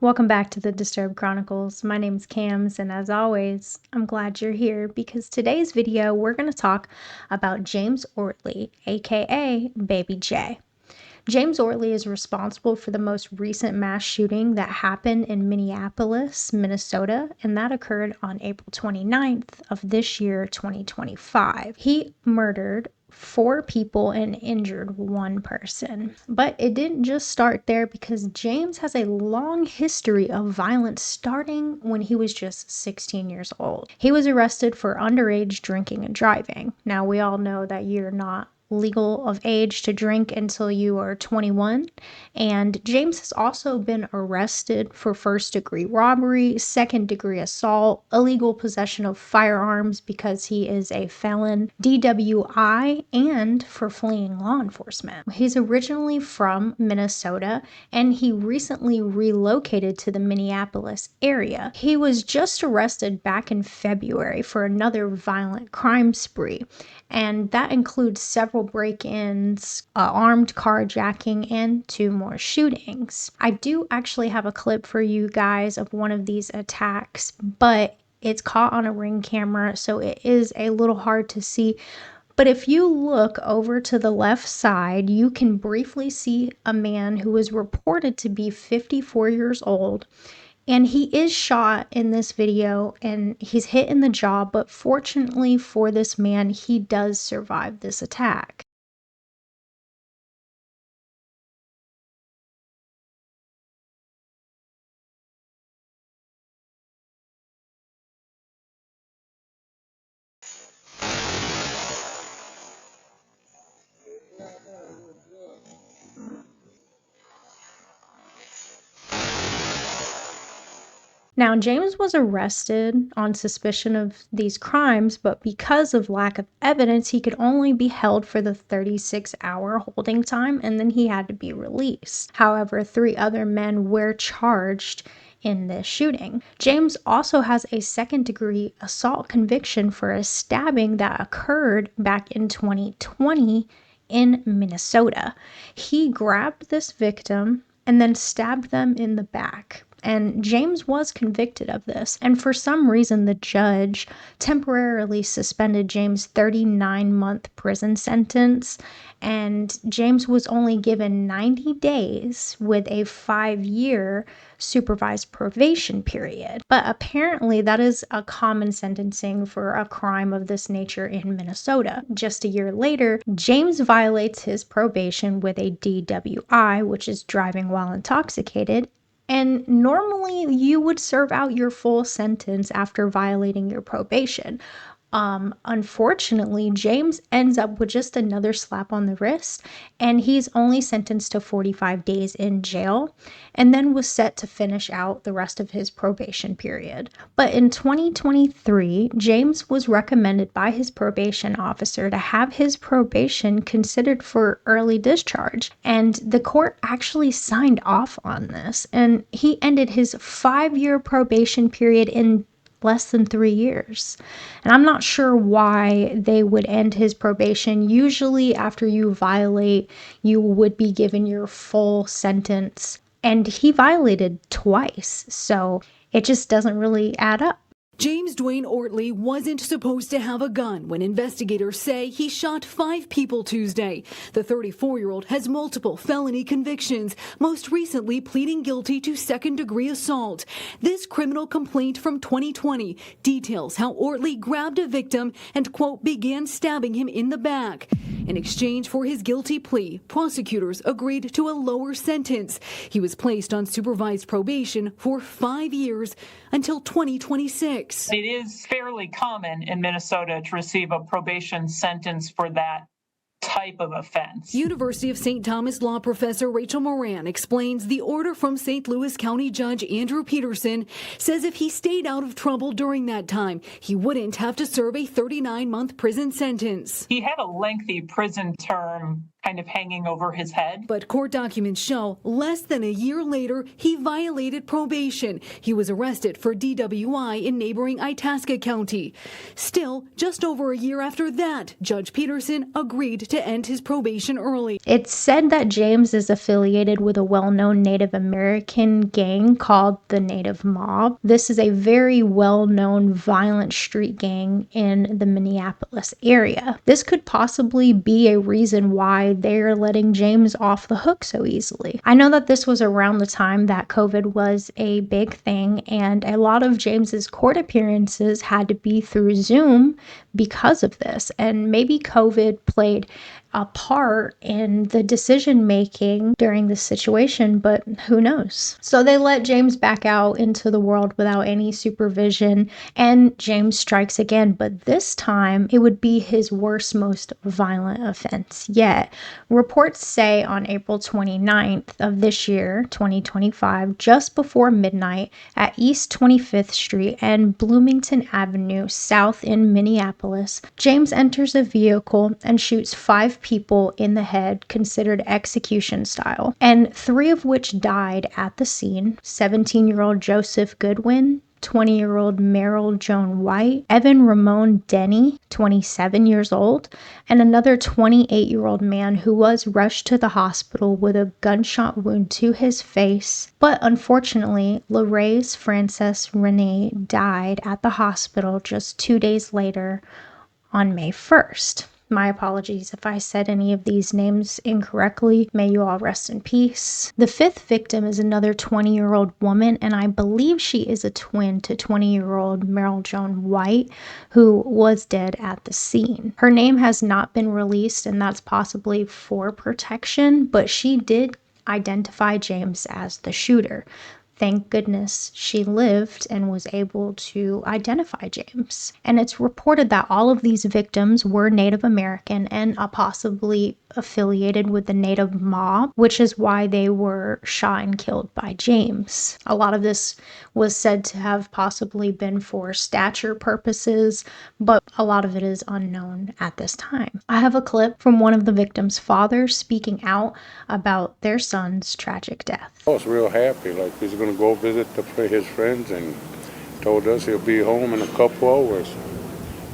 Welcome back to the Disturbed Chronicles. My name's Cams, and as always, I'm glad you're here because today's video we're going to talk about James Ortley, aka Baby J. James Ortley is responsible for the most recent mass shooting that happened in Minneapolis, Minnesota, and that occurred on April 29th of this year, 2025. He murdered 4 people and injured 1 person. But it didn't just start there because James has a long history of violence starting when he was just 16 years old. He was arrested for underage drinking and driving. Now, we all know that you're not legal of age to drink until you are 21. And James has also been arrested for first-degree robbery, second-degree assault, illegal possession of firearms because he is a felon, DWI, and for fleeing law enforcement. He's originally from Minnesota, and he recently relocated to the Minneapolis area. He was just arrested back in February for another violent crime spree, and that includes several break-ins, armed carjacking, and 2 more shootings. I do actually have a clip for you guys of one of these attacks, but it's caught on a Ring camera, so it is a little hard to see. But if you look over to the left side, you can briefly see a man who is reported to be 54 years old. And he is shot in this video and he's hit in the jaw, but fortunately for this man, he does survive this attack. Now, James was arrested on suspicion of these crimes, but because of lack of evidence, he could only be held for the 36-hour holding time, and then he had to be released. However, 3 other men were charged in this shooting. James also has a second-degree assault conviction for a stabbing that occurred back in 2020 in Minnesota. He grabbed this victim and then stabbed them in the back. And James was convicted of this. And for some reason, the judge temporarily suspended James' 39-month prison sentence. And James was only given 90 days with a 5-year supervised probation period. But apparently that is a common sentencing for a crime of this nature in Minnesota. Just a year later, James violates his probation with a DWI, which is driving while intoxicated. And normally you would serve out your full sentence after violating your probation. Unfortunately, James ends up with just another slap on the wrist, and he's only sentenced to 45 days in jail and then was set to finish out the rest of his probation period. But in 2023, James was recommended by his probation officer to have his probation considered for early discharge, and the court actually signed off on this, and he ended his 5-year probation period in less than 3 years. And I'm not sure why they would end his probation. Usually after you violate, you would be given your full sentence. And he violated twice, so it just doesn't really add up. James Dwayne Ortley wasn't supposed to have a gun when investigators say he shot 5 people Tuesday. The 34-year-old has multiple felony convictions, most recently pleading guilty to second-degree assault. This criminal complaint from 2020 details how Ortley grabbed a victim and, quote, began stabbing him in the back. In exchange for his guilty plea, prosecutors agreed to a lower sentence. He was placed on supervised probation for 5 years until 2026. It is fairly common in Minnesota to receive a probation sentence for that type of offense. University of St. Thomas law professor Rachel Moran explains the order from St. Louis County Judge Andrew Peterson says if he stayed out of trouble during that time, he wouldn't have to serve a 39-month prison sentence. He had a lengthy prison term kind of hanging over his head. But court documents show less than a year later, he violated probation. He was arrested for DWI in neighboring Itasca County. Still, just over a year after that, Judge Peterson agreed to end his probation early. It's said that James is affiliated with a well-known Native American gang called the Native Mob. This is a very well-known violent street gang in the Minneapolis area. This could possibly be a reason why they're letting James off the hook so easily. I know that this was around the time that COVID was a big thing, and a lot of James's court appearances had to be through Zoom because of this, and maybe COVID played a part in the decision making during this situation, but who knows? So they let James back out into the world without any supervision, and James strikes again, but this time it would be his worst, most violent offense yet. Reports say on April 29th of this year, 2025, just before midnight at East 25th Street and Bloomington Avenue South in Minneapolis, James enters a vehicle and shoots 5 people in the head, considered execution style, and 3 of which died at the scene: 17-year-old Joseph Goodwin, 20-year-old Merrill Joan White, Evan Ramon Denny, 27 years old, and another 28-year-old man who was rushed to the hospital with a gunshot wound to his face. But unfortunately, Laraise Frances Renee died at the hospital just 2 days later on May 1st. My apologies if I said any of these names incorrectly. May you all rest in peace. The 5th victim is another 20-year-old woman, and I believe she is a twin to 20-year-old Merrill Joan White, who was dead at the scene. Her name has not been released, and that's possibly for protection, but she did identify James as the shooter. Thank goodness she lived and was able to identify James. And it's reported that all of these victims were Native American and possibly affiliated with the Native Mob, which is why they were shot and killed by James. A lot of this was said to have possibly been for stature purposes, but a lot of it is unknown at this time. I have a clip from one of the victims' fathers speaking out about their son's tragic death. I was real happy, like he's going to go visit his friends, and told us he'll be home in a couple hours.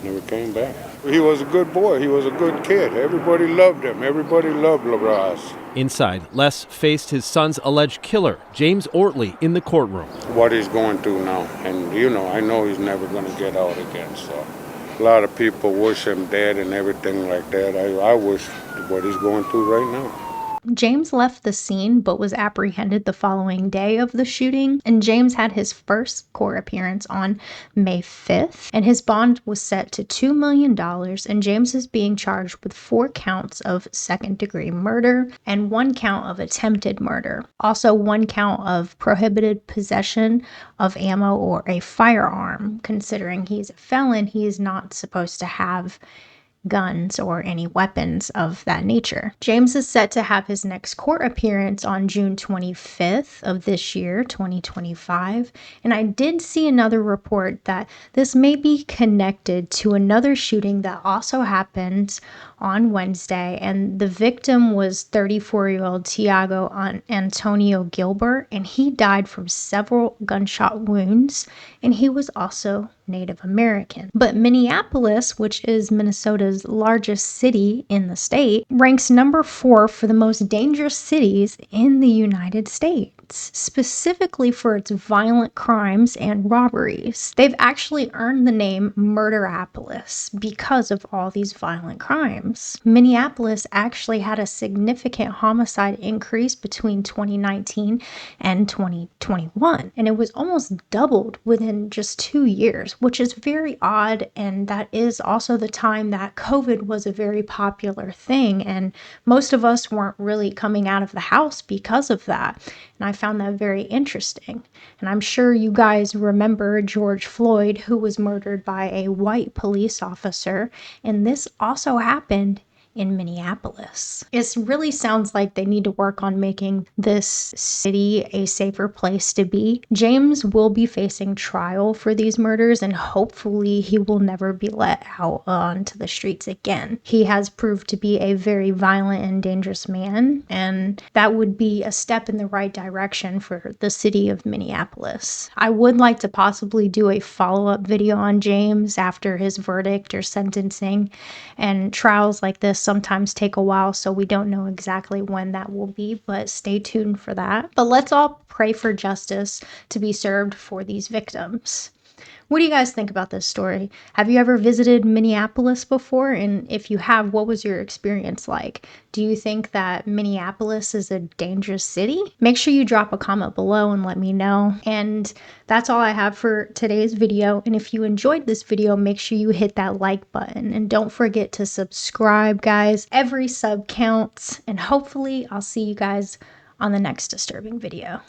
Never came back. He was a good boy. He was a good kid. Everybody loved him. Everybody loved Laraise. Inside, Les faced his son's alleged killer, James Ortley, in the courtroom. What he's going through now, and I know he's never going to get out again. So a lot of people wish him dead and everything like that. I wish what he's going through right now. James left the scene but was apprehended the following day of the shooting, and James had his first court appearance on May 5th, and his bond was set to $2 million, and James is being charged with 4 counts of second-degree murder and 1 count of attempted murder. Also 1 count of prohibited possession of ammo or a firearm. Considering he's a felon, he is not supposed to have guns or any weapons of that nature. James is set to have his next court appearance on June 25th of this year, 2025, and I did see another report that this may be connected to another shooting that also happened on Wednesday, and the victim was 34-year-old Tiago Antonio Gilbert, and he died from several gunshot wounds, and he was also Native American. But Minneapolis, which is Minnesota's largest city in the state, ranks number 4 for the most dangerous cities in the United States, specifically for its violent crimes and robberies. They've actually earned the name Murderapolis because of all these violent crimes. Minneapolis actually had a significant homicide increase between 2019 and 2021, and it was almost doubled within just 2 years, which is very odd, and that is also the time that COVID was a very popular thing, and most of us weren't really coming out of the house because of that. And I found that very interesting. And I'm sure you guys remember George Floyd, who was murdered by a white police officer. And this also happened in Minneapolis. It really sounds like they need to work on making this city a safer place to be. James will be facing trial for these murders, and hopefully he will never be let out onto the streets again. He has proved to be a very violent and dangerous man, and that would be a step in the right direction for the city of Minneapolis. I would like to possibly do a follow-up video on James after his verdict or sentencing, and trials like this sometimes take a while, so we don't know exactly when that will be, but stay tuned for that. But let's all pray for justice to be served for these victims. What do you guys think about this story? Have you ever visited Minneapolis before? And if you have, what was your experience like? Do you think that Minneapolis is a dangerous city? Make sure you drop a comment below and let me know. And that's all I have for today's video. And if you enjoyed this video, make sure you hit that like button. And don't forget to subscribe, guys. Every sub counts. And hopefully I'll see you guys on the next disturbing video.